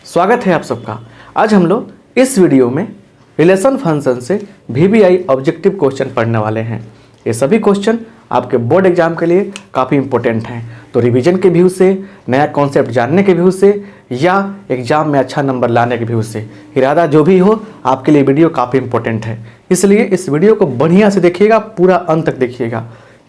स्वागत है आप सबका। आज हम लोग इस वीडियो में रिलेशन फंक्शन से VBI ऑब्जेक्टिव क्वेश्चन पढ़ने वाले हैं। ये सभी क्वेश्चन आपके बोर्ड एग्जाम के लिए काफ़ी इंपॉर्टेंट हैं। तो रिवीजन के व्यू से, नया कॉन्सेप्ट जानने के व्यू से या एग्जाम में अच्छा नंबर लाने के व्यू से, इरादा जो भी हो, आपके लिए वीडियो काफ़ी इंपॉर्टेंट है। इसलिए इस वीडियो को बढ़िया से देखिएगा, पूरा अंत तक देखिएगा।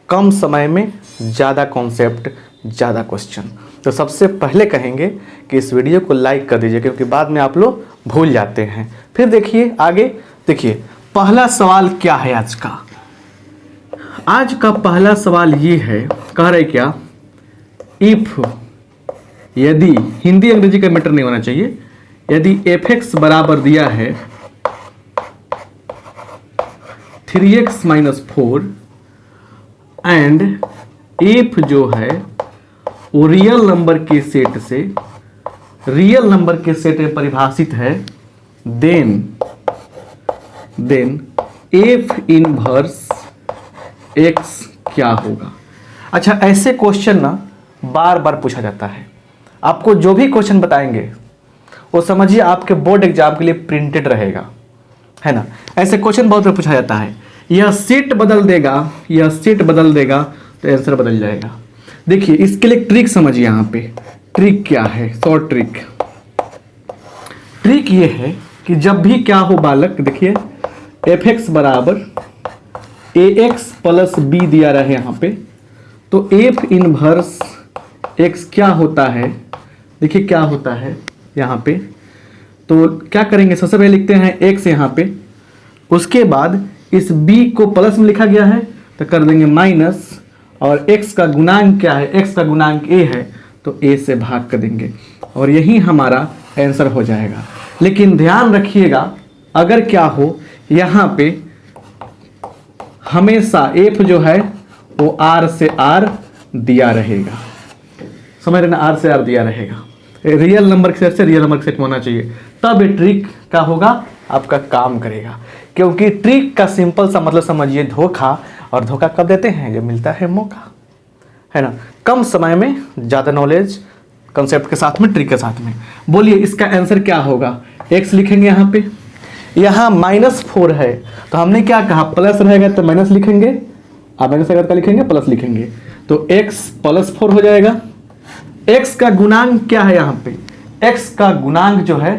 कम समय में ज़्यादा कॉन्सेप्ट, ज़्यादा क्वेश्चन। तो सबसे पहले कहेंगे कि इस वीडियो को लाइक कर दीजिए, क्योंकि बाद में आप लोग भूल जाते हैं। फिर देखिए आगे, देखिए पहला सवाल क्या है आज का। आज का पहला सवाल ये है, कह रहे क्या, इफ, यदि, हिंदी अंग्रेजी का मैटर नहीं होना चाहिए, यदि fx बराबर दिया है 3x - 4 एंड इफ जो है वो रियल नंबर के सेट से, रियल नंबर के सेट में परिभाषित है, देन f इनवर्स x क्या होगा। अच्छा, ऐसे क्वेश्चन ना बार बार पूछा जाता है। आपको जो भी क्वेश्चन बताएंगे वो समझिए आपके बोर्ड एग्जाम के लिए प्रिंटेड रहेगा, है ना। ऐसे क्वेश्चन बहुत बार पूछा जाता है। यह सेट बदल देगा, यह सेट बदल देगा तो आंसर बदल जाएगा। देखिए इसके लिए ट्रिक समझिए। यहाँ पे ट्रिक क्या है, शॉर्ट ट्रिक। ट्रिक ये है कि जब भी क्या हो बालक, देखिए fx बराबर ax + b दिया रहे यहाँ पे, तो f इनवर्स x क्या होता है, देखिए क्या होता है यहाँ पे। तो क्या करेंगे, सबसे पहले लिखते हैं x यहाँ पे, उसके बाद इस b को प्लस में लिखा गया है तो कर देंगे माइनस, और x का गुणांक क्या है, x का गुणांक a है तो a से भाग कर देंगे और यही हमारा आंसर हो जाएगा। लेकिन ध्यान रखिएगा, अगर क्या हो यहाँ पे हमेशा f जो है वो r से r दिया रहेगा, समझ रहे ना, r से r दिया रहेगा। रियल नंबर के सेट से रियल नंबर के सेट में होना चाहिए, तब ये ट्रिक का होगा, आपका काम करेगा। क्योंकि ट्रिक का सिंपल सा मतलब समझिए धोखा, और धोखा कब देते हैं, जब मिलता है मौका, है ना। कम समय में ज़्यादा नॉलेज, कंसेप्ट के साथ में, ट्रिक के साथ में। बोलिए इसका आंसर क्या होगा। x लिखेंगे यहाँ पे, यहाँ -4 है तो हमने क्या कहा, प्लस रहेगा तो माइनस लिखेंगे, अब माइनस अगर क्या लिखेंगे, प्लस लिखेंगे, तो x + 4 हो जाएगा। x का गुणांक क्या है यहाँ पे, x का गुणांक जो है,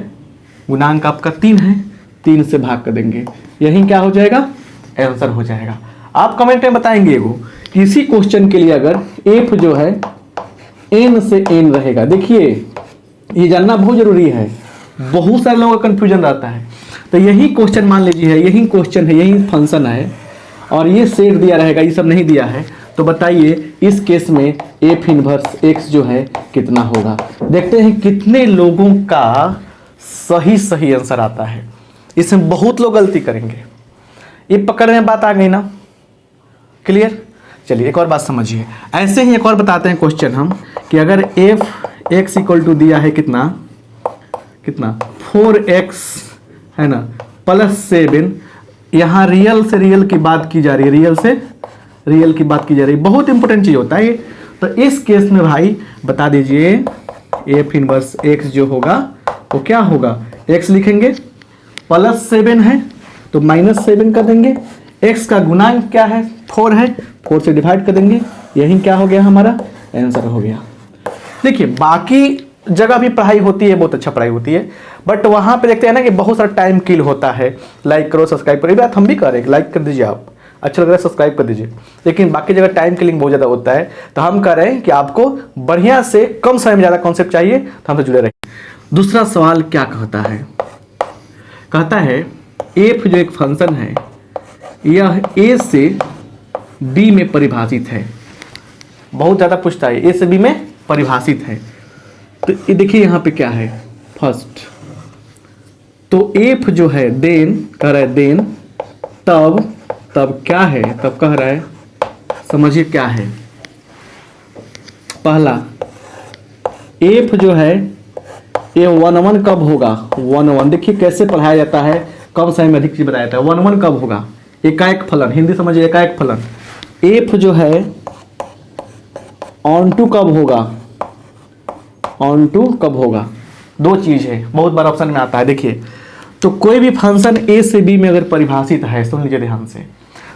गुणांक आपका 3 है, 3 से भाग कर देंगे, यही क्या हो जाएगा, आंसर हो जाएगा। आप कमेंट में बताएंगे एगो कि इसी क्वेश्चन के लिए अगर f जो है n से n रहेगा, देखिए ये जानना बहुत जरूरी है, बहुत सारे लोगों का कंफ्यूजन रहता है। तो यही क्वेश्चन मान लीजिए, यही क्वेश्चन है, यही फंक्शन है और ये सेट दिया रहेगा, ये सब नहीं दिया है, तो बताइए इस केस में f इनवर्स x जो है कितना होगा। देखते हैं कितने लोगों का सही आंसर आता है। इसमें बहुत लोग गलती करेंगे, ये पकड़ में बात आ गई ना, क्लियर। चलिए एक और बात समझिए। ऐसे ही एक और बताते हैं क्वेश्चन हम, कि अगर f(x) = दिया है कितना 4x, है ना, +7, यहाँ रियल से रियल की बात की जा रही है, रियल से रियल की बात की जा रही है, बहुत इंपॉर्टेंट चीज होता है ये। तो इस केस में भाई बता दीजिए f इनवर्स x जो होगा वो क्या होगा, x लिखेंगे, +7 है तो -7 कर देंगे, x का गुणांक क्या है, 4 है, 4 से डिवाइड कर देंगे, यही क्या हो गया, हमारा आंसर हो गया। देखिए बाकी जगह भी पढ़ाई होती है, बहुत अच्छा पढ़ाई होती है, बट वहां पे देखते हैं ना कि बहुत सारा टाइम किल होता है। लाइक करो, सब्सक्राइब करो, ये बात हम भी कर रहे हैं, लाइक कर दीजिए, आप अच्छा लग रहा है सब्सक्राइब कर दीजिए। लेकिन बाकी जगह टाइम किलिंग बहुत ज़्यादा होता है, तो हम कह रहे हैं कि आपको बढ़िया से कम समय में ज़्यादा कॉन्सेप्ट चाहिए, तो हमसे जुड़े रहिए। दूसरा सवाल क्या कहता है, कहता है f जो एक फंक्शन है, यह a से b में परिभाषित है। बहुत ज़्यादा पूछता है, a से b में परिभाषित है। तो ये देखिए यहाँ पे क्या है, फर्स्ट तो f जो है देन, कह रहा है देन, तब क्या है, तब कह रहा है, समझिए क्या है। पहला f जो है ये 1 कब होगा, 1 देखिए कैसे पढ़ाया जाता है, कम समय में अधिक चीज बताया जाता है। 1 कब होगा, एकाएक फलन, हिंदी समझिए एकाएक फलन। f जो है ऑन टू कब होगा, ऑन टू कब होगा, दो चीज है, बहुत बार ऑप्शन में आता है। देखिए, तो कोई भी फंक्शन ए से बी में अगर परिभाषित है, सुन लीजिए ध्यान से,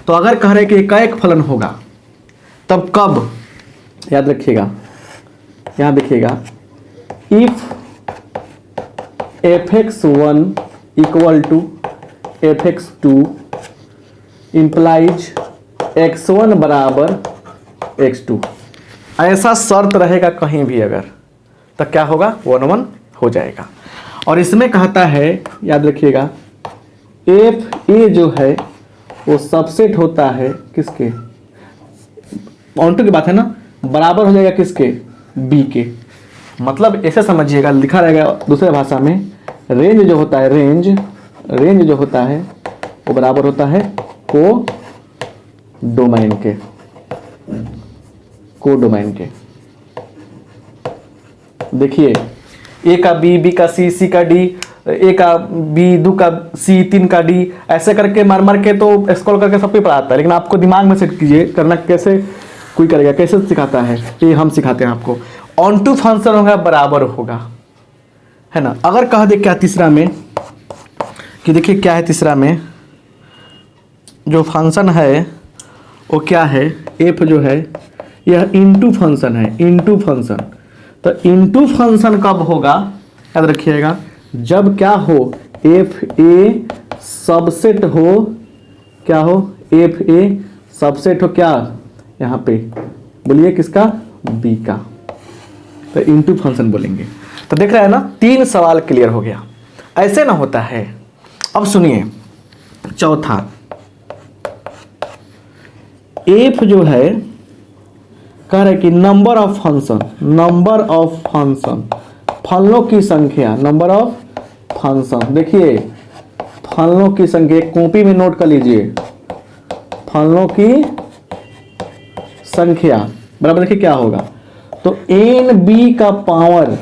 तो अगर कह रहे कि एकाएक फलन होगा तब कब, याद रखिएगा, यहां देखिएगा, if fx1 equal to fx2 implies x1 बराबर x2, ऐसा शर्त रहेगा कहीं भी अगर, तो क्या होगा, 1 हो जाएगा। और इसमें कहता है, याद रखिएगा, एफ ए जो है वो सबसेट होता है किसके, ऑन2 की बात है ना, बराबर हो जाएगा किसके, बी के। मतलब ऐसे समझिएगा, लिखा रहेगा दूसरे भाषा में, रेंज जो होता है, रेंज जो होता है वो बराबर होता है को डोमेन के। देखिए, ए का बी, बी का सी, सी का डी, ए का बी, दो का सी, तीन का डी, ऐसे करके मार मार के तो स्क्रॉल करके सब पे पढ़ाता है, लेकिन आपको दिमाग में सेट कीजिए, करना कैसे कोई करेगा, कैसे सिखाता है, ये हम सिखाते हैं आपको। ऑन2 फंक्शन होगा बराबर होगा, है ना। अगर कह दे क्या तीसरा में, कि देखिए क्या है तीसरा में, जो फंक्शन है वो क्या है, एफ जो है यह इनटू फंक्शन है, इनटू फंक्शन। तो इनटू फंक्शन कब होगा, याद रखिएगा, जब क्या हो, एफ ए सबसेट हो, क्या हो, एफ ए सबसेट हो, क्या यहाँ पे बोलिए किसका, बी का, तो इनटू फंक्शन बोलेंगे। तो देख रहे हैं ना, 3 सवाल क्लियर हो गया, ऐसे ना होता है। अब सुनिए चौथा, एफ जो है कह रहे कि नंबर ऑफ फंक्शन, फलनों की संख्या, नंबर ऑफ फंक्शन। देखिए, फलनों की संख्या कॉपी में नोट कर लीजिए, फलनों की संख्या बराबर, देखिए क्या होगा, तो एन बी का पावर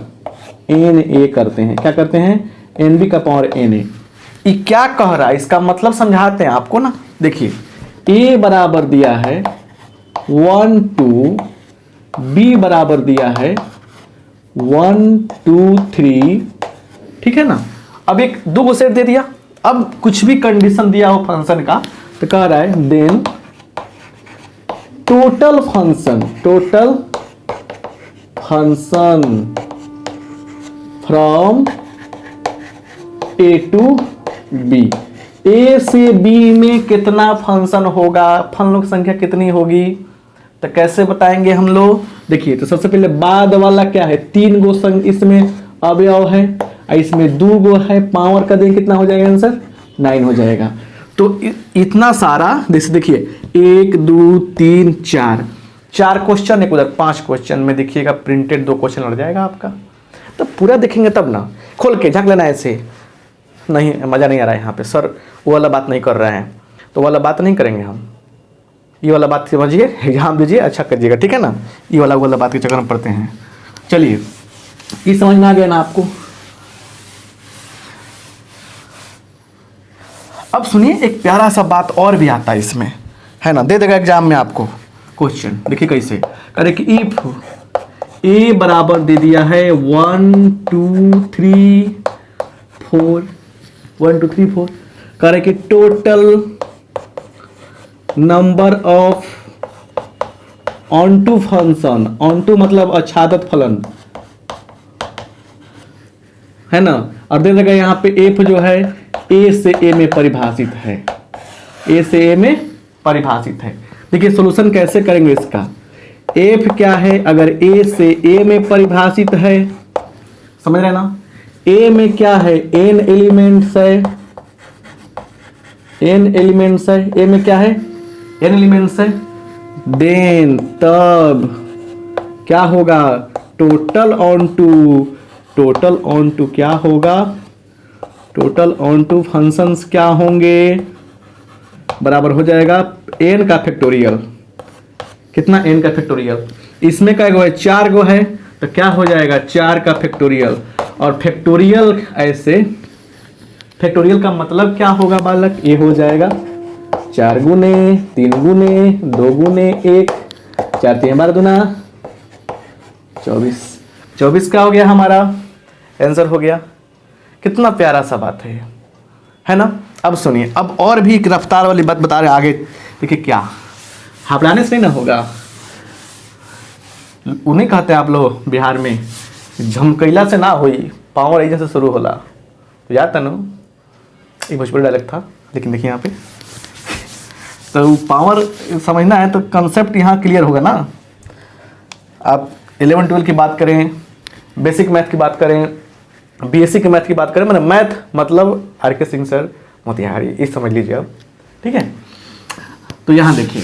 एन ए करते हैं, क्या करते हैं, एन बी का पावर एन ए। ये क्या कह रहा है, इसका मतलब समझाते हैं आपको ना। देखिए, ए बराबर दिया है 1 2, बी बराबर दिया है 1 2 3, ठीक है ना। अब एक दो को सेट दे दिया, अब कुछ भी कंडीशन दिया हो फंक्शन का, तो कह रहा है then total function from A to B, A से बी में कितना फंक्शन होगा, फलनों की संख्या कितनी होगी, तो कैसे बताएंगे हम लोग। देखिए, तो सबसे पहले बाद वाला क्या है, 3 गो इसमें अवयव है, इसमें 2 गो है, पावर का दें कितना हो जाएगा आंसर, 9 हो जाएगा। तो इतना सारा देखिए, 1 2 3 4 क्वेश्चन, एक उधर 5 क्वेश्चन में देखिएगा प्रिंटेड 2 क्वेश्चन लड़ जाएगा आपका। तो पूरा देखेंगे तब ना, खोल के झांक लेना, ऐसे नहीं मज़ा नहीं आ रहा है यहाँ पे, सर वो वाला बात नहीं कर रहे हैं, तो वाला बात नहीं करेंगे हम, ये वाला बात समझिए, एग्जाम दीजिए अच्छा करिएगा, ठीक है ना। ये वाला बात के चक्कर में पढ़ते हैं। चलिए, ये समझ में आ गया ना आपको। अब सुनिए, एक प्यारा सा बात और भी आता है इसमें, है ना, दे देगा एग्जाम में आपको क्वेश्चन। देखिए कैसे करे कि इफ ए बराबर दे दिया है 1 2 3 4, 1 2 3 4, करे कि टोटल नंबर ऑफ ऑन2 फंक्शन, ऑन2 मतलब आच्छादित फलन, है ना। और दे देगा यहाँ पे एफ जो है ए से ए में परिभाषित है, ए से ए में परिभाषित है। देखिए सॉल्यूशन कैसे करेंगे इसका, एफ क्या है, अगर ए से ए में परिभाषित है, समझ रहे ना, ए में क्या है, एन एलिमेंट्स है, एन एलिमेंट्स है, ए में क्या है, एन एलिमेंट्स है, देन तब क्या होगा, टोटल ऑन टू क्या होगा, टोटल ऑन टू फंक्शंस क्या होंगे, बराबर हो जाएगा एन का फैक्टोरियल। कितना, एन का फैक्टोरियल, इसमें क्या गो है, 4 गो है, तो क्या हो जाएगा 4 का फैक्टोरियल। और फैक्टोरियल ऐसे, फैक्टोरियल का मतलब क्या होगा बालक, ये हो जाएगा 4 गुने 3 गुने 2 गुने 1, 4 3 12 दूना 24, 24 का हो गया हमारा आंसर हो गया। कितना प्यारा सा बात है ना। अब सुनिए, अब और भी एक रफ्तार वाली बात बता रहे आगे। देखिए क्या हाफलाने से नहीं ना होगा, उन्हें कहते हैं आप लोग बिहार में झमकैला से ना हुई, पावर ऐसे से शुरू होला। तो याद था ना, एक भोजपुरी डायलॉग था, लेकिन देखिए यहाँ पे तो पावर समझना है तो कंसेप्ट यहाँ क्लियर होगा ना। आप 11-12 की बात करें, बेसिक मैथ की बात करें, बीएससी की मैथ की बात करें, मतलब मैथ मतलब आर.के. सिंह सर मोतिहारी, ये समझ लीजिए अब, ठीक है। तो यहाँ देखिए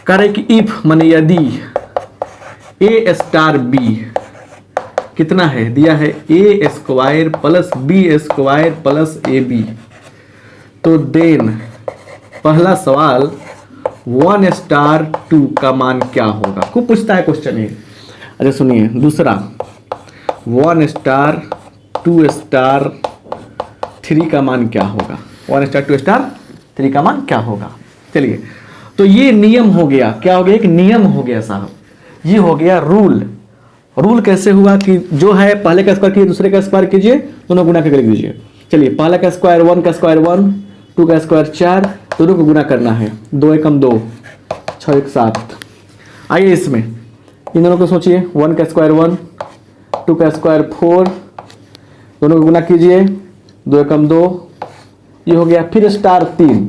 करे कि इफ माने यदि ए स्टार बी कितना है, दिया है A square plus B square plus A B, तो देन पहला सवाल 1 स्टार 2 का मान क्या होगा। खूब पूछता है क्वेश्चन ये। अच्छा सुनिए दूसरा 1 स्टार 2 स्टार 3 का मान क्या होगा। 1 स्टार 2 स्टार 3 का मान क्या होगा। चलिए तो ये नियम हो गया, क्या हो गया, एक नियम हो गया साहब, ये हो गया रूल। रूल कैसे हुआ कि जो है पहले का स्क्वायर कीजिए, दूसरे का स्क्वायर कीजिए, दोनों गुना करके लिख दीजिए। चलिए पहला का स्क्वायर 1 का स्क्वायर 1, 2 का स्क्वायर 4, दोनों को गुना करना है, 2 एकम 2, 6 एक 7। आइए इसमें इन दोनों को सोचिए, 1 का स्क्वायर 1, 2 का स्क्वायर 4, दोनों को गुना कीजिए, 2 एकम 2, ये हो गया। फिर स्टार 3,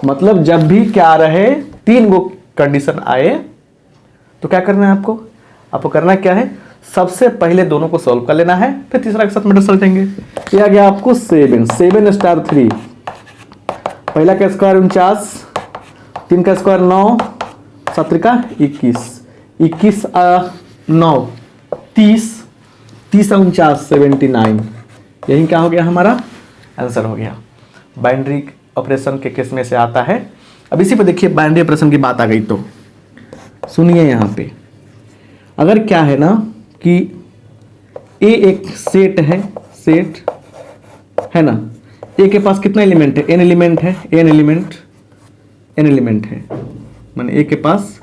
मतलब जब भी क्या रहे 3 गो कंडीशन आए तो क्या करना है आपको, आपको करना क्या है, सबसे पहले दोनों को सॉल्व कर लेना है, फिर तीसरा के साथ में चल जाएंगे। ये आ गया आपको 7 स्टार 3, पहला का स्क्वायर 49, 3 का स्क्वायर 9, 7 का 21, 21 9 30, 30 49 79, यही क्या हो गया हमारा आंसर हो गया। बाइनरी ऑपरेशन के केस में से आता है। अब इसी पे देखिए बाइनरी ऑपरेशन की बात आ गई तो सुनिए, यहाँ पे अगर क्या है ना कि ए एक सेट है, सेट है ना, ए के पास कितना एलिमेंट है, n एलिमेंट है, n एलिमेंट है, माने ए के पास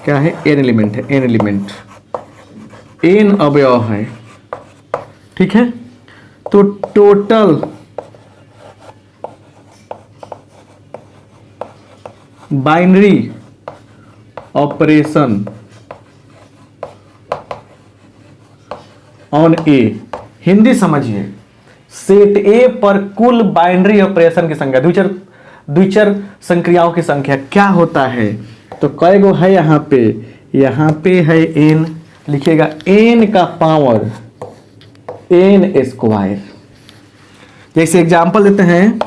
क्या है, n एलिमेंट है, n एलिमेंट, n अवयव है, ठीक है। तो टोटल बाइनरी ऑपरेशन ऑन ए, हिंदी समझिए, सेट ए पर कुल बाइनरी ऑपरेशन की संख्या, द्विचर संक्रियाओं की संख्या क्या होता है। तो कई गो है यहाँ पे है n, लिखिएगा n का पावर n स्क्वायर। जैसे एग्जांपल देते हैं,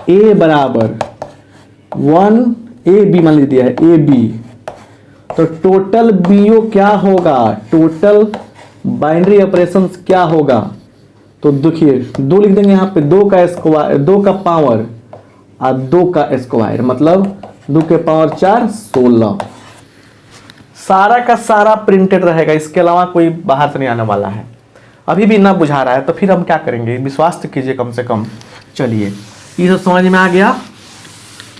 a बराबर 1 AB मान लीजिए है AB, तो टोटल बीओ क्या होगा, टोटल बाइनरी ऑपरेशन क्या होगा। तो देखिए 2 लिख देंगे यहाँ पे, 2 का स्क्वायर, 2 का पावर और 2 का स्क्वायर, मतलब 2 के पावर 4 16। सारा का सारा प्रिंटेड रहेगा, इसके अलावा कोई बाहर से नहीं आने वाला है। अभी भी ना बुझा रहा है तो फिर हम क्या करेंगे, विश्वास तो कीजिए कम से कम। चलिए ये सब समझ में आ गया,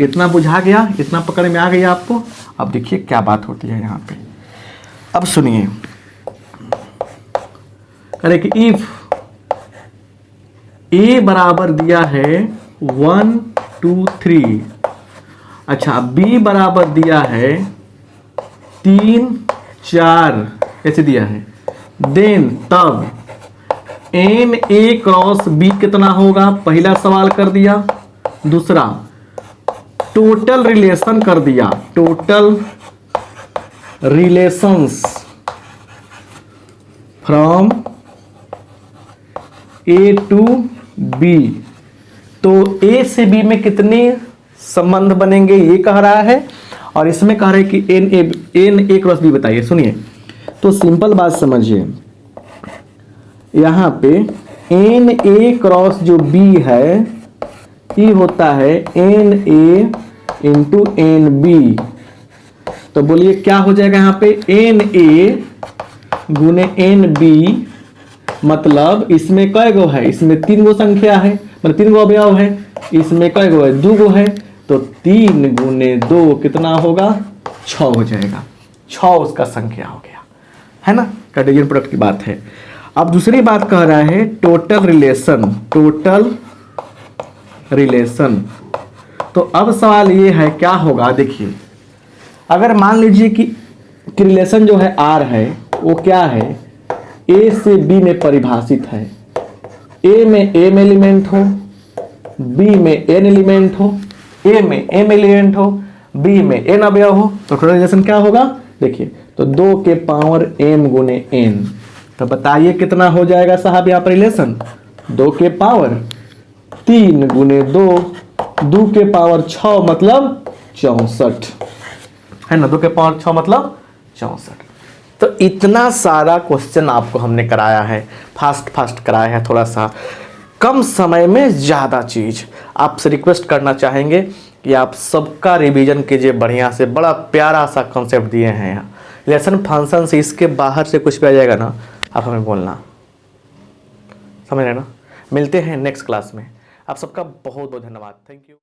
इतना बुझा गया, इतना पकड़ में आ गया आपको। अब देखिए क्या बात होती है यहाँ पे। अब सुनिए, अरे कि इफ ए बराबर दिया है 1 2 3, अच्छा बी बराबर दिया है 3 4, ऐसे दिया है, देन तब एन ए क्रॉस बी कितना होगा, पहला सवाल कर दिया। दूसरा टोटल रिलेशन कर दिया, total relations from A to B, तो ए से बी में कितने संबंध बनेंगे ये कह रहा है, और इसमें कह रहा है कि एन ए क्रॉस बी बताइए। सुनिए तो सिंपल बात समझिए, यहाँ पे एन ए क्रॉस जो बी है ये होता है n A into n B. तो बोलिए क्या हो जाएगा यहाँ पे, एन ए गुने एन बी, मतलब इसमें कई गो है, इसमें 3 गो संख्या है, मतलब 3 गो अवयव है, इसमें कई गो है, 2 गो है, तो 3 गुने 2 कितना होगा, 6 हो जाएगा। 6 उसका संख्या हो गया, है ना। कार्टेशियन प्रोडक्ट की बात है। अब दूसरी बात कह रहा है टोटल रिलेशन, टोटल रिलेशन। तो अब सवाल ये है क्या होगा, देखिए अगर मान लीजिए कि रिलेशन जो है आर है वो क्या है, ए से बी में परिभाषित है। ए में एम एलिमेंट हो, बी में एन एलिमेंट हो, ए में एम एलिमेंट हो, बी में एन अवयव हो, तो टोटल रिलेशन क्या होगा, देखिए तो 2 के पावर m गुने n। तो बताइए कितना हो जाएगा साहब यहाँ पर रिलेशन, 2 के पावर 3 गुने 2, 2 के पावर 6 मतलब 64 है ना, 2 के पावर 6 मतलब 64। तो इतना सारा क्वेश्चन आपको हमने कराया है, फास्ट कराया है, थोड़ा सा कम समय में ज़्यादा चीज़। आपसे रिक्वेस्ट करना चाहेंगे कि आप सबका रिवीजन कीजिए बढ़िया से, बड़ा प्यारा सा कॉन्सेप्ट दिए हैं यहाँ। रिलेशन फंक्शन से इसके बाहर से कुछ भी आ जाएगा ना, आप हमें बोलना, समझ रहे ना। मिलते हैं नेक्स्ट क्लास में, आप सबका बहुत बहुत धन्यवाद, थैंक यू।